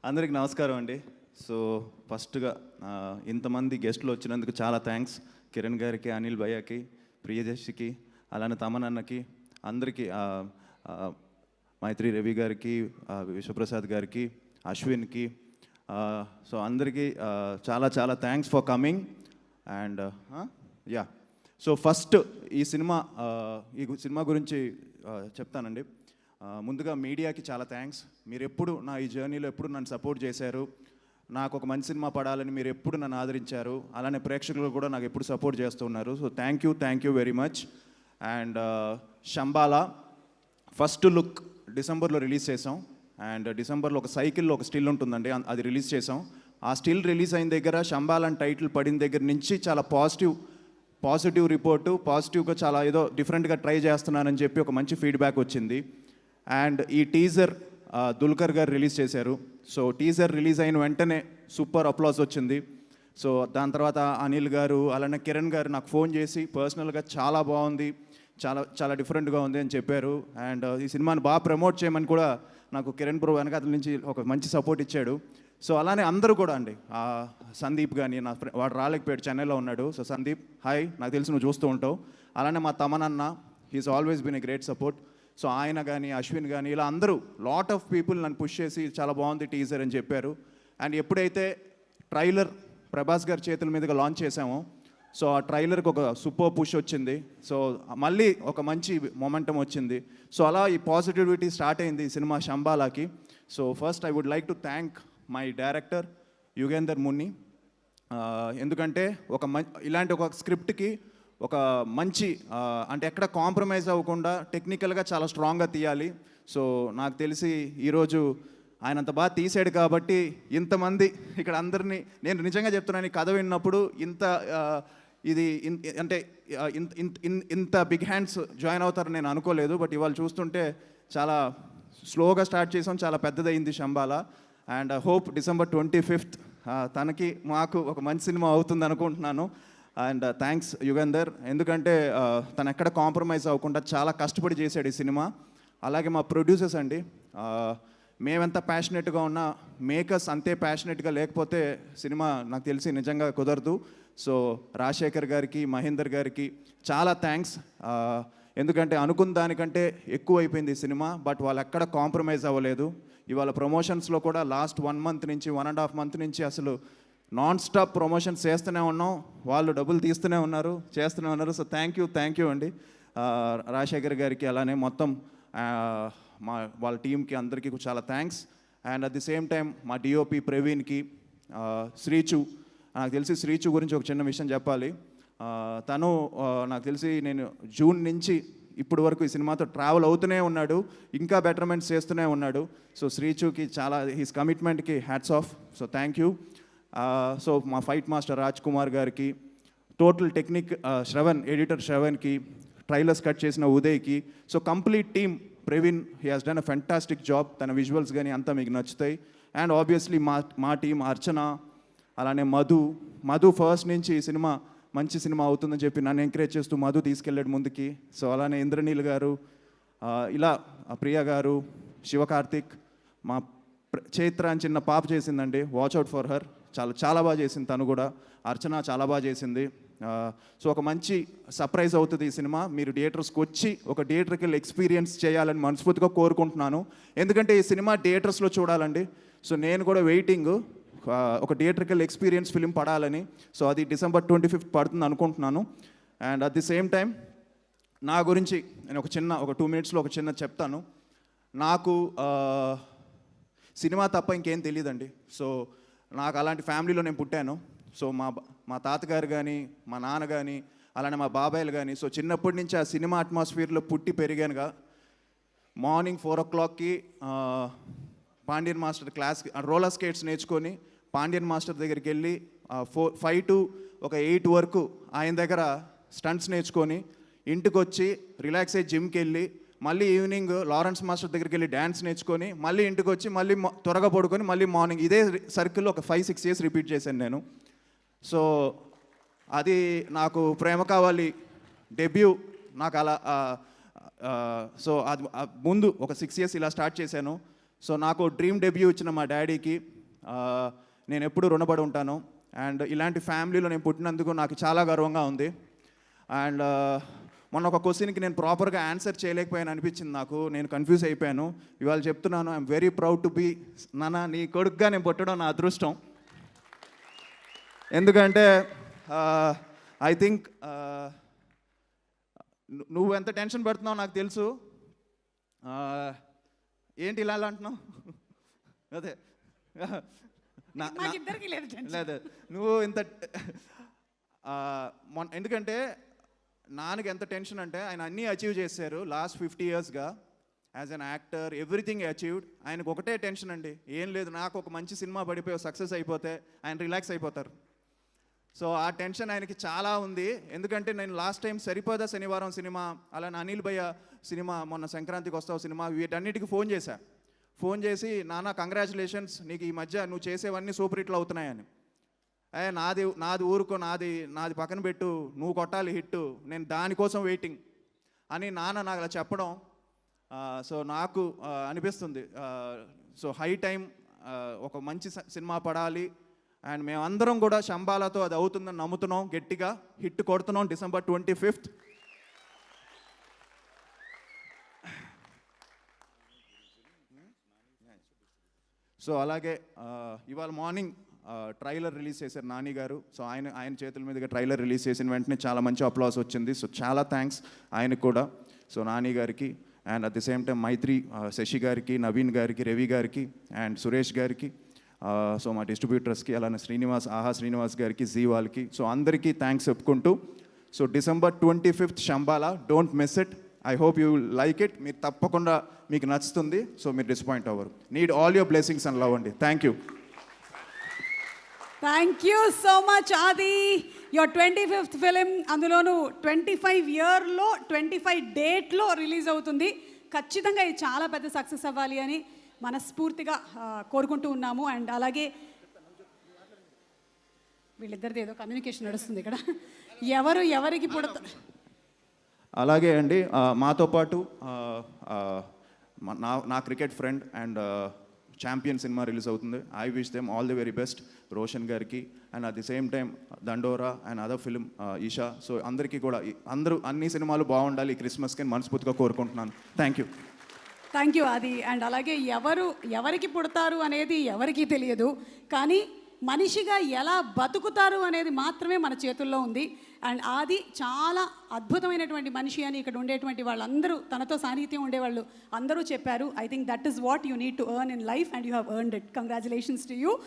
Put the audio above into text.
అందరికి నమస్కారం అండి. సో ఫస్ట్గా ఇంతమంది గెస్టులు వచ్చినందుకు చాలా థ్యాంక్స్. కిరణ్ గారికి, అనిల్ భయ్యకి, ప్రియదర్శికి, అలానే తమనన్నకి, అందరికీ, మైత్రి రవి గారికి, విశ్వప్రసాద్ గారికి, అశ్విన్కి, సో అందరికీ చాలా చాలా thanks for coming. And yeah, so first ఈ సినిమా గురించి చెప్తానండి. ముందుగా మీడియాకి చాలా థ్యాంక్స్. మీరు ఎప్పుడు నా ఈ జర్నీలో ఎప్పుడు నన్ను సపోర్ట్ చేశారు. నాకు ఒక మంచి సినిమా పడాలని మీరు ఎప్పుడు నన్ను ఆదరించారు. అలానే ప్రేక్షకులు కూడా నాకు ఎప్పుడు సపోర్ట్ చేస్తున్నారు. So thank you very much. And Shambhala first look డిసెంబర్లో రిలీజ్ చేసాం. అండ్ డిసెంబర్లో ఒక సైకిల్లో ఒక స్టిల్ ఉంటుందండి, అది రిలీజ్ చేసాం. ఆ స్టిల్ రిలీజ్ అయిన దగ్గర శంబాలా అని టైటిల్ పడిన దగ్గర నుంచి చాలా పాజిటివ్ రిపోర్టు, పాజిటివ్గా చాలా ఏదో డిఫరెంట్గా ట్రై చేస్తున్నానని చెప్పి ఒక మంచి ఫీడ్బ్యాక్ వచ్చింది. అండ్ ఈ టీజర్ దుల్కర్ గారు రిలీజ్ చేశారు. సో టీజర్ రిలీజ్ అయిన వెంటనే సూపర్ అప్లాస్ వచ్చింది. సో దాని తర్వాత అనిల్ గారు, అలానే కిరణ్ గారు నాకు ఫోన్ చేసి పర్సనల్గా చాలా బాగుంది, చాలా చాలా డిఫరెంట్గా ఉంది అని చెప్పారు. అండ్ ఈ సినిమాని బాగా ప్రమోట్ చేయమని కూడా నాకు కిరణ్ బ్రో వెనకాల నుంచి ఒక మంచి సపోర్ట్ ఇచ్చాడు. సో అలానే అందరూ కూడా అండి, సందీప్ కానీ, వాడు రాలేకపోయాడు, చెన్నైలో ఉన్నాడు. సో సందీప్, హాయ్, నాకు తెలిసి నువ్వు చూస్తూ ఉంటావు. అలానే మా తమనన్న, he's always been a great support. So ఆయన కానీ, అశ్విన్ కానీ, ఇలా అందరూ లాట్ ఆఫ్ పీపుల్ నన్ను పుష్ చేసి చాలా బాగుంది టీజర్ అని చెప్పారు. అండ్ ఎప్పుడైతే ట్రైలర్ ప్రభాస్ గారి చేతుల మీదుగా లాంచ్ చేసామో, సో ఆ ట్రైలర్కి ఒక సూపర్ పుష్ వచ్చింది. సో మళ్ళీ ఒక మంచి మొమెంటం వచ్చింది. సో అలా ఈ పాజిటివిటీ స్టార్ట్ అయింది ఈ సినిమా శంబాలాకి. So first I would like to thank my director Yugender Muni. ఎందుకంటే ఇలాంటి ఒక స్క్రిప్ట్కి ఒక మంచి అంటే ఎక్కడ కాంప్రమైజ్ అవ్వకుండా టెక్నికల్గా చాలా స్ట్రాంగ్గా తీయాలి. సో నాకు తెలిసి ఈరోజు ఆయన అంత బాగా తీసాడు కాబట్టి ఇంతమంది ఇక్కడ అందరినీ, నేను నిజంగా చెప్తున్నాను, ఈ కథ విన్నప్పుడు అంటే ఇంత బిగ్ హ్యాండ్స్ జాయిన్ అవుతారని నేను అనుకోలేదు. బట్ ఇవాళ చూస్తుంటే చాలా స్లోగా స్టార్ట్ చేసాం, చాలా పెద్దదైంది Shambhala. And hope December 25th తనకి మాకు ఒక మంచి సినిమా అవుతుంది అనుకుంటున్నాను. అండ్ థ్యాంక్స్ యుగేందర్, ఎందుకంటే తను ఎక్కడ కాంప్రమైజ్ అవ్వకుండా చాలా కష్టపడి చేశాడు ఈ సినిమా. అలాగే మా ప్రొడ్యూసర్స్ అండి, మేమెంత ప్యాషనెట్గా ఉన్నా మేకర్స్ అంతే ప్యాషనెట్గా లేకపోతే సినిమా నాకు తెలిసి నిజంగా కుదరదు. సో రాజశేఖర్ గారికి, మహేందర్ గారికి చాలా థ్యాంక్స్. ఎందుకంటే అనుకున్న దానికంటే ఎక్కువ అయిపోయింది ఈ సినిమా, బట్ వాళ్ళు ఎక్కడ కాంప్రమైజ్ అవ్వలేదు. ఇవాళ ప్రమోషన్స్లో కూడా లాస్ట్ 1 month నుంచి 1.5 month నుంచి అసలు నాన్ స్టాప్ ప్రమోషన్స్ చేస్తూనే ఉన్నాం. వాళ్ళు డబ్బులు తీస్తూనే ఉన్నారు, చేస్తూనే ఉన్నారు. సో థ్యాంక్ యూ అండి రాజశేఖర్ గారికి, అలానే మొత్తం వాళ్ళ టీంకి అందరికీ చాలా thanks. And at the same time మా డిఓపి ప్రవీణ్కి, శ్రీచు, నాకు తెలిసి శ్రీచు గురించి ఒక చిన్న విషయం చెప్పాలి. తను నాకు తెలిసి నేను జూన్ నుంచి ఇప్పటి వరకు ఈ సినిమాతో ట్రావెల్ అవుతూనే ఉన్నాడు, ఇంకా బెటర్మెంట్స్ చేస్తూనే ఉన్నాడు. సో శ్రీచుకి చాలా, హీస్ కమిట్మెంట్కి hats off. So thank you. So మా ఫైట్ మాస్టర్ రాజ్ కుమార్ గారికి, టోటల్ టెక్నిక్ శ్రవణ్, ఎడిటర్ శ్రవణ్కి, ట్రైలర్స్ కట్ చేసిన ఉదయ్కి, so complete team, Praveen, he has done a fantastic job. తన విజువల్స్ కానీ అంతా మీకు నచ్చుతాయి. అండ్ ఆబ్వియస్లీ మా టీం అర్చన, అలానే మధు ఫస్ట్ నుంచి ఈ సినిమా మంచి సినిమా అవుతుందని చెప్పి నన్ను ఎంకరేజ్ చేస్తూ మధు తీసుకెళ్ళాడు ముందుకి. సో అలానే ఇంద్రనీల్ గారు, ఇలా ప్రియ గారు, శివకార్తిక్, మా చైత్ర అని చిన్న పాప చేసిందండి, వాచ్ అవుట్ ఫర్ హర్, చాలా బాగా చేసింది తను కూడా. అర్చన చాలా బాగా చేసింది. సో ఒక మంచి సర్ప్రైజ్ అవుతుంది ఈ సినిమా. మీరు థియేటర్స్కి వచ్చి ఒక థియేటర్కి ఎక్స్పీరియన్స్ చేయాలని మనస్ఫూర్తిగా కోరుకుంటున్నాను. ఎందుకంటే ఈ సినిమా థియేటర్స్లో చూడాలండి. సో నేను కూడా వెయిటింగ్ ఒక థియేటర్కల్ ఎక్స్పీరియన్స్ ఫిలిం పడాలని. సో అది డిసెంబర్ 25th పడుతుంది అనుకుంటున్నాను. And at the same time నా గురించి నేను ఒక 2 minutesలో ఒక చిన్న చెప్తాను. నాకు సినిమా తప్ప ఇంకేం తెలియదండి. సో నాకు అలాంటి ఫ్యామిలీలో నేను పుట్టాను. సో మా తాతగారు కానీ, మా నాన్న కానీ, అలానే మా బాబాయిలు కానీ, సో చిన్నప్పటి నుంచి ఆ సినిమా అట్మాస్ఫియర్లో పుట్టి పెరిగానుగా. మార్నింగ్ 4 o'clockకి పాండ్యన్ మాస్టర్ క్లాస్కి రోలర్ స్కేట్స్ నేర్చుకొని పాండ్యన్ మాస్టర్ దగ్గరికి వెళ్ళి 5 to 8 వరకు ఆయన దగ్గర స్టంట్స్ నేర్చుకొని ఇంటికి వచ్చి రిలాక్స్ అయ్యి జిమ్కి వెళ్ళి మళ్ళీ ఈవినింగ్ లారెన్స్ మాస్టర్ దగ్గరికి వెళ్ళి డ్యాన్స్ నేర్చుకొని మళ్ళీ ఇంటికి వచ్చి మళ్ళీ త్వరగా పడుకొని మళ్ళీ మార్నింగ్ ఇదే సర్కిల్లో ఒక 5-6 years రిపీట్ చేశాను నేను. సో అది నాకు ప్రేమ కావాలి డెబ్యూ నాకు అలా. సో అది ముందు ఒక 6 years ఇలా స్టార్ట్ చేశాను. సో నాకు డ్రీమ్ డెబ్యూ ఇచ్చిన మా డాడీకి నేను ఎప్పుడూ రుణపడి ఉంటాను. అండ్ ఇలాంటి ఫ్యామిలీలో నేను పుట్టినందుకు నాకు చాలా గర్వంగా ఉంది. అండ్ మొన్న ఒక క్వశ్చన్కి నేను ప్రాపర్గా ఆన్సర్ చేయలేకపోయాను అనిపించింది నాకు. నేను కన్ఫ్యూజ్ అయిపోయాను. ఇవాళ చెప్తున్నాను, I'm very proud to be నాన్న నీ కొడుకుగా నేను పుట్టడం నా అదృష్టం. ఎందుకంటే ఐ థింక్ నువ్వు ఎంత టెన్షన్ పడుతున్నావు నాకు తెలుసు. ఏంటి ఇలా అంటున్నావు? అదే లేదు నువ్వు ఇంత ఎందుకంటే నాన్నకి ఎంత టెన్షన్ అంటే ఆయన అన్నీ అచీవ్ చేశారు లాస్ట్ 50 yearsగా as an actor, everything achieved. ఆయనకు ఒకటే టెన్షన్ అండి, ఏం లేదు నాకు ఒక మంచి సినిమా పడిపోయి సక్సెస్ అయిపోతే ఆయన రిలాక్స్ అయిపోతారు. సో ఆ టెన్షన్ ఆయనకి చాలా ఉంది. ఎందుకంటే నేను లాస్ట్ టైం సరిపోదా శనివారం సినిమా, అలానే అనిల్ భయ్య సినిమా, మొన్న సంక్రాంతికి వస్తావు సినిమా, వీటన్నిటికీ ఫోన్ చేసి నాన్న కంగ్రాచులేషన్స్, నీకు ఈ మధ్య నువ్వు చేసేవన్నీ సూపర్ హిట్లు అవుతున్నాయని. నాది ఊరుకో, నాది పక్కన పెట్టు, నువ్వు కొట్టాలి హిట్, నేను దానికోసం వెయిటింగ్ అని నాన్న నాకు అలా చెప్పడం. సో నాకు అనిపిస్తుంది, సో హై టైం ఒక మంచి సినిమా పడాలి. అండ్ మేమందరం కూడా శంబాలతో అది అవుతుందని నమ్ముతున్నాం, గట్టిగా హిట్ కొడుతున్నాం December 25th. సో అలాగే ఇవాళ మార్నింగ్ ట్రైలర్ రిలీజ్ చేశారు నాని గారు. సో ఆయన చేతుల మీదుగా ట్రైలర్ రిలీజ్ చేసిన వెంటనే చాలా మంచి అప్లాస్ వచ్చింది. సో చాలా థ్యాంక్స్ ఆయనకు కూడా, సో నాని గారికి. And at the same time Mythri, Sasi గారికి, నవీన్ గారికి, రవి గారికి అండ్ సురేష్ గారికి, సో మా డిస్ట్రిబ్యూటర్స్కి, అలానే ఆహా శ్రీనివాస్ గారికి, జీ వాళ్ళకి, సో అందరికీ థ్యాంక్స్ చెప్పుకుంటూ, so December 25th Shambhala, don't miss it. I hope you like it. మీరు తప్పకుండా మీకు నచ్చుతుంది. సో మీరు డిసప్పాయింట్ అవ్వరు. Need all your blessings and love అండి. Thank you. Thank you so much Aadi. Your 25th film, అందులోనూ 25 yearలో 25 dateలో రిలీజ్ అవుతుంది. ఖచ్చితంగా ఇది చాలా పెద్ద సక్సెస్ అవ్వాలి అని మనస్ఫూర్తిగా కోరుకుంటూ ఉన్నాము. అండ్ అలాగే వీళ్ళిద్దరిది ఏదో కమ్యూనికేషన్ నడుస్తుంది ఇక్కడ, ఎవరికి పుడతారు. అలాగే అండి, మాతో పాటు నా cricket friend and champion cinema release అవుతుంది. I wish them all the very best, Roshan గారికి. And at the same time Dandora and other film Eesha. సో అందరికీ కూడా అన్ని సినిమాలు బాగుండాలి ఈ క్రిస్మస్కి మనస్ఫూర్తిగా కోరుకుంటున్నాను. థ్యాంక్ యూ ఆది. అండ్ అలాగే ఎవరికి పుడతారు అనేది ఎవరికీ తెలియదు, కానీ మనిషిగా ఎలా బతుకుతారు అనేది మాత్రమే మన చేతుల్లో ఉంది. అండ్ ఆది చాలా అద్భుతమైనటువంటి మనిషి అని ఇక్కడ ఉండేటువంటి వాళ్ళందరూ, తనతో సాన్నిహిత్యం ఉండేవాళ్ళు అందరూ చెప్పారు. I think that is what you need to earn in life and you have earned it. Congratulations to you.